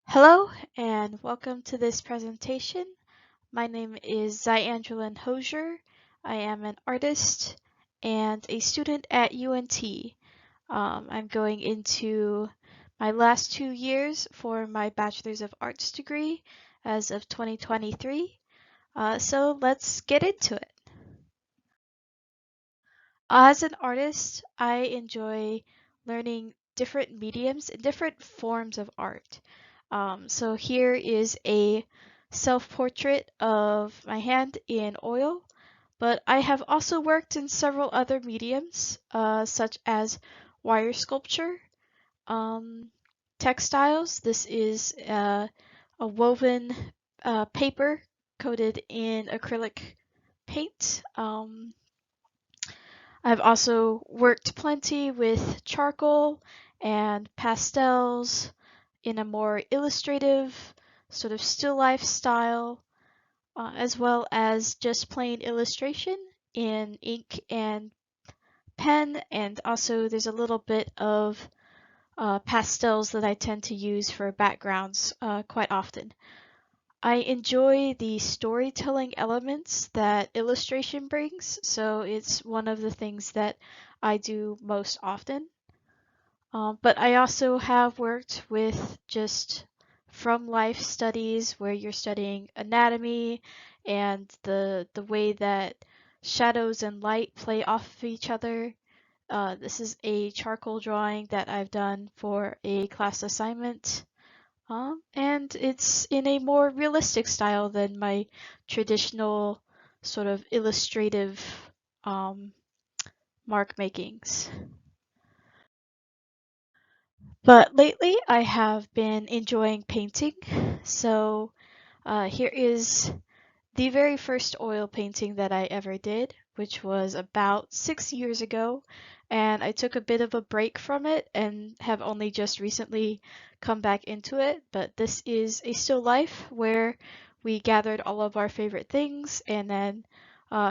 Hello and welcome to this presentation. My name is Zyangelin Hosier. I am an artist and a student at UNT. I'm going into my last 2 years for my Bachelor's of Arts degree as of 2023. So let's get into it. As an artist, I enjoy learning different mediums and different forms of art. So here is a self-portrait of my hand in oil, but I have also worked in several other mediums, such as wire sculpture, um, textiles. This is a woven paper coated in acrylic paint. I've also worked plenty with charcoal and pastels in a more illustrative sort of still life style, as well as just plain illustration in ink and pen, and also there's a little bit of pastels that I tend to use for backgrounds quite often. I enjoy the storytelling elements that illustration brings, so it's one of the things that I do most often. But I also have worked with just from life studies where you're studying anatomy and the way that shadows and light play off of each other. This is a charcoal drawing that I've done for a class assignment. And it's in a more realistic style than my traditional sort of illustrative um, mark makings. But lately I have been enjoying painting. So here is the very first oil painting that I ever did, which was about 6 years ago. And I took a bit of a break from it and have only just recently come back into it. But this is a still life where we gathered all of our favorite things and then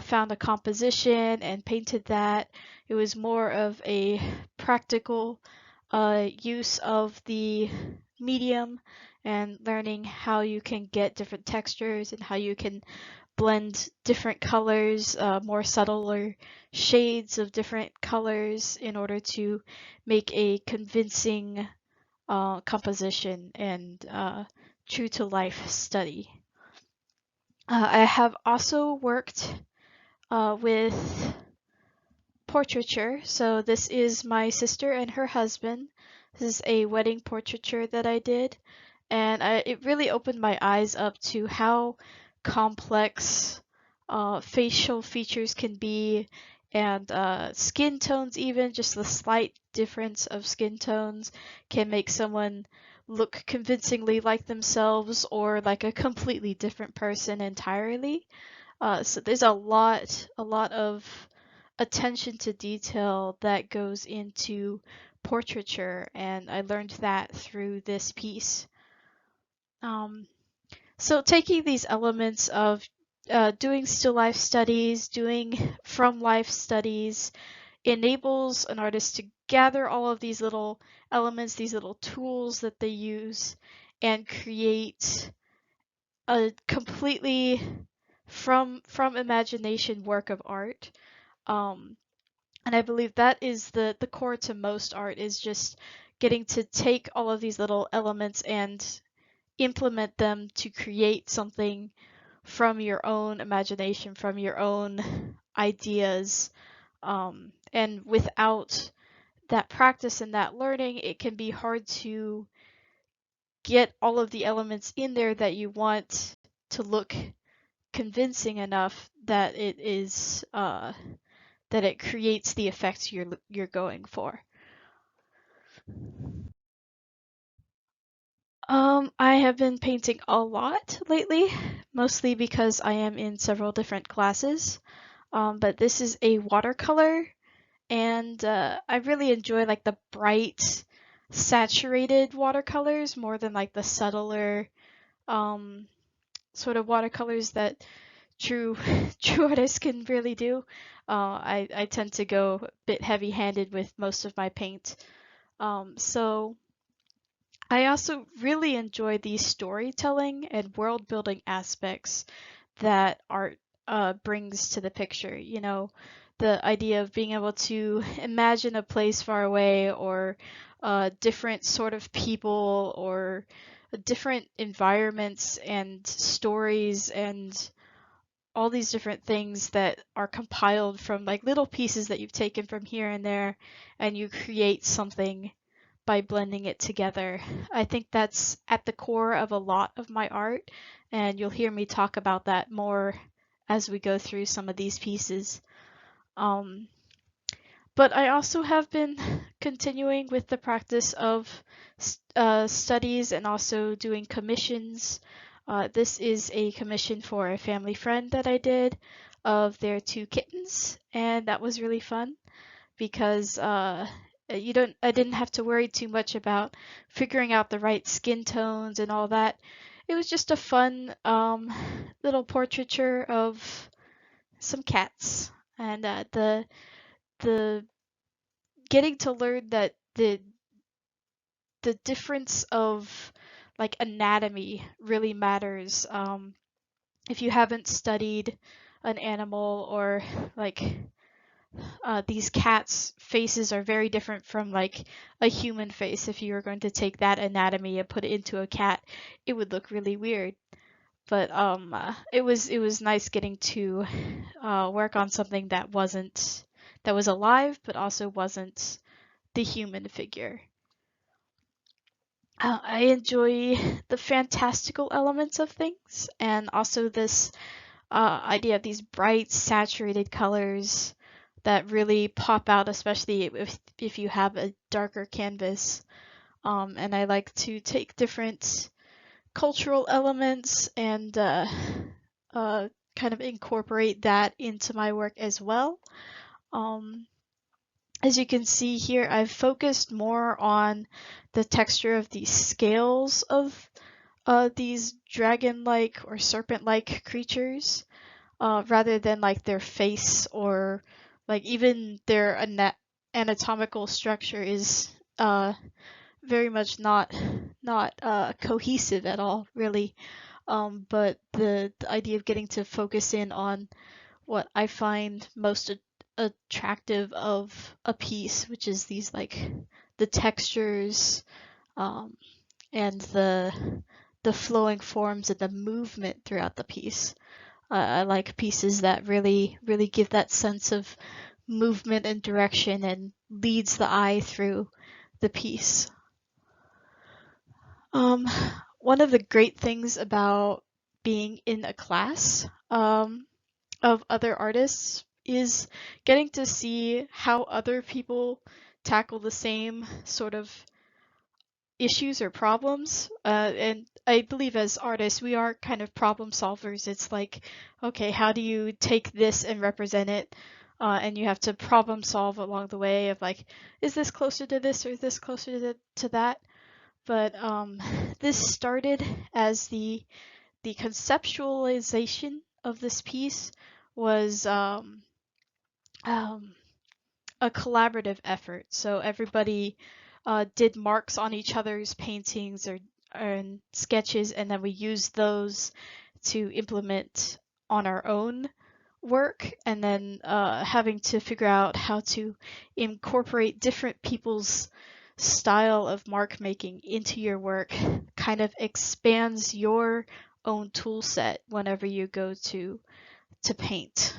found a composition and painted that. It was more of a practical use of the medium and learning how you can get different textures and how you can blend different colors, more subtler shades of different colors in order to make a convincing composition and true to life study. I have also worked with portraiture. So this is my sister and her husband. This is a wedding portraiture that I did, and it really opened my eyes up to how complex facial features can be, and skin tones, even just the slight difference of skin tones can make someone look convincingly like themselves or like a completely different person entirely. So there's a lot of attention to detail that goes into portraiture, and I learned that through this piece. Um, so taking these elements of doing still life studies, doing from life studies, enables an artist to gather all of these little elements, these little tools that they use, and create a completely from imagination work of art. Um, and I believe that is the core to most art, is just getting to take all of these little elements and implement them to create something from your own imagination, from your own ideas. And without that practice and that learning, it can be hard to get all of the elements in there that you want to look convincing enough that it creates the effect you're going for. I have been painting a lot lately, mostly because I am in several different classes. But this is a watercolor, and I really enjoy like the bright, saturated watercolors more than like the subtler um, sort of watercolors that true true artists can really do. I tend to go a bit heavy-handed with most of my paint. So I also really enjoy the storytelling and world building aspects that art brings to the picture. You know, the idea of being able to imagine a place far away, or different sort of people, or different environments and stories, and all these different things that are compiled from like little pieces that you've taken from here and there, and you create something by blending it together. I think that's at the core of a lot of my art, and you'll hear me talk about that more as we go through some of these pieces. Um, but I also have been continuing with the practice of studies and also doing commissions. This is a commission for a family friend that I did of their two kittens, and that was really fun because I didn't have to worry too much about figuring out the right skin tones and all that. It was just a fun little portraiture of some cats, and the getting to learn that the difference of like anatomy really matters. If you haven't studied an animal, or like these cats' faces are very different from like a human face. If you were going to take that anatomy and put it into a cat, it would look really weird. But it was nice getting to work on something that was alive, but also wasn't the human figure. I enjoy the fantastical elements of things, and also this idea of these bright, saturated colors that really pop out, especially if you have a darker canvas. And I like to take different cultural elements and kind of incorporate that into my work as well. Um, as you can see here, I've focused more on the texture of these scales of these dragon-like or serpent-like creatures, rather than like their face, or like even their anatomical structure is very much not cohesive at all, really. But the idea of getting to focus in on what I find most attractive of a piece, which is these like the textures, um, and the flowing forms and the movement throughout the piece. I like pieces that really give that sense of movement and direction and leads the eye through the piece. Um, One of the great things about being in a class of other artists is getting to see how other people tackle the same sort of issues or problems. And I believe as artists, we are kind of problem solvers. It's like, okay, how do you take this and represent it? And you have to problem solve along the way of like, is this closer to this or is this closer to that? But this started as the conceptualization of this piece was um, a collaborative effort. So everybody did marks on each other's paintings or and sketches, and then we used those to implement on our own work, and then having to figure out how to incorporate different people's style of mark making into your work kind of expands your own tool set whenever you go to paint.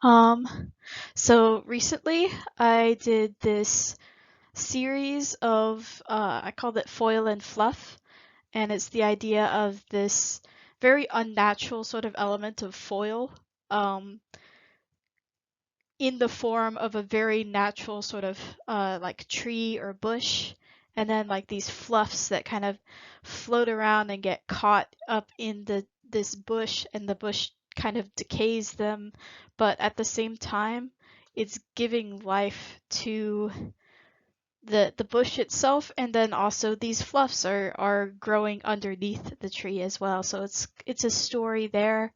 Um, so recently I did this series of, I called it Foil and Fluff, and it's the idea of this very unnatural sort of element of foil, um, in the form of a very natural sort of like tree or bush, and then like these fluffs that kind of float around and get caught up in this bush, and the bush kind of decays them, but at the same time it's giving life to the bush itself, and then also these fluffs are growing underneath the tree as well. So it's a story there,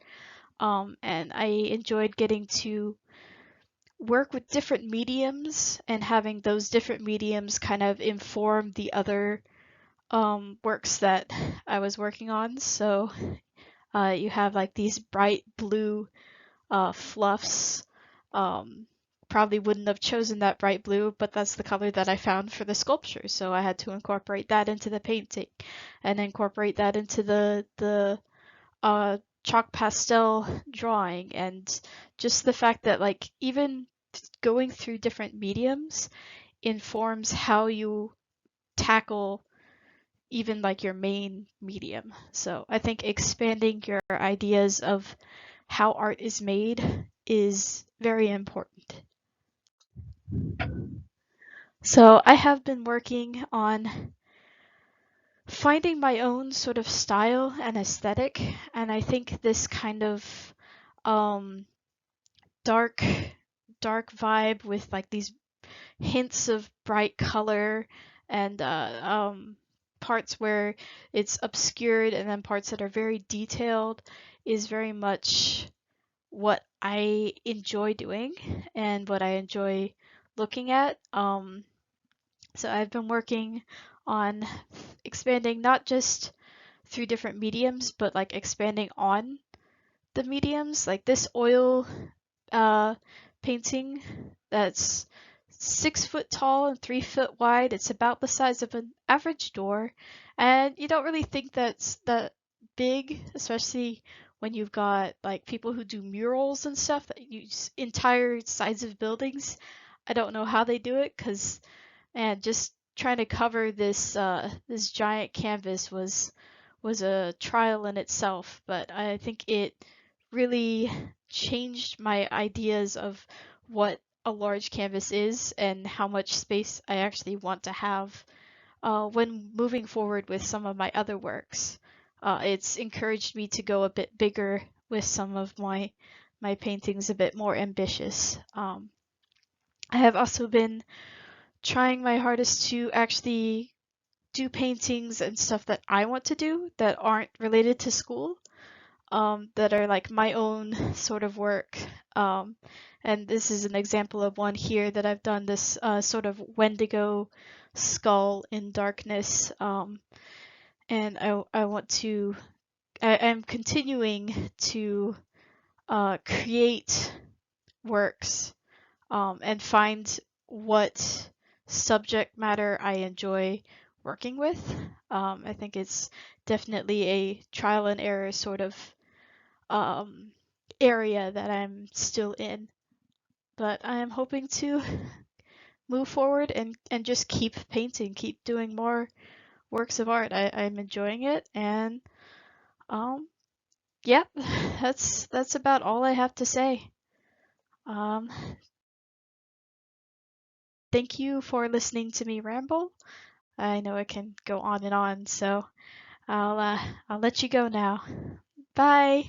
and I enjoyed getting to work with different mediums and having those different mediums kind of inform the other works that I was working on. So you have like these bright blue fluffs. Um, Probably wouldn't have chosen that bright blue, but that's the color that I found for the sculpture. So I had to incorporate that into the painting and incorporate that into the chalk pastel drawing. And just the fact that like even going through different mediums informs how you tackle even like your main medium. So I think expanding your ideas of how art is made is very important. So I have been working on finding my own sort of style and aesthetic, and I think this kind of um, dark dark vibe with like these hints of bright color and parts where it's obscured and then parts that are very detailed is very much what I enjoy doing and what I enjoy looking at. So I've been working on expanding not just through different mediums, but like expanding on the mediums. Like this oil uh, painting that's 6 foot tall and 3 foot wide. It's about the size of an average door, and you don't really think that's that big, especially when you've got like people who do murals and stuff that use entire sides of buildings. I don't know how they do it, because and just trying to cover this giant canvas was a trial in itself, but I think it really changed my ideas of what a large canvas is and how much space I actually want to have when moving forward with some of my other works. It's encouraged me to go a bit bigger with some of my paintings, a bit more ambitious. I have also been trying my hardest to actually do paintings and stuff that I want to do that aren't related to school, that are like my own sort of work. Um, and this is an example of one here that I've done, this sort of Wendigo skull in darkness. And I want to, I'm continuing to create works and find what subject matter I enjoy working with. I think it's definitely a trial and error sort of um, area that I'm still in, but I am hoping to move forward and just keep painting, keep doing more works of art. I'm enjoying it, and um, yeah, that's about all I have to say. Um, Thank you for listening to me ramble. I know it can go on and on, so I'll let you go now. Bye.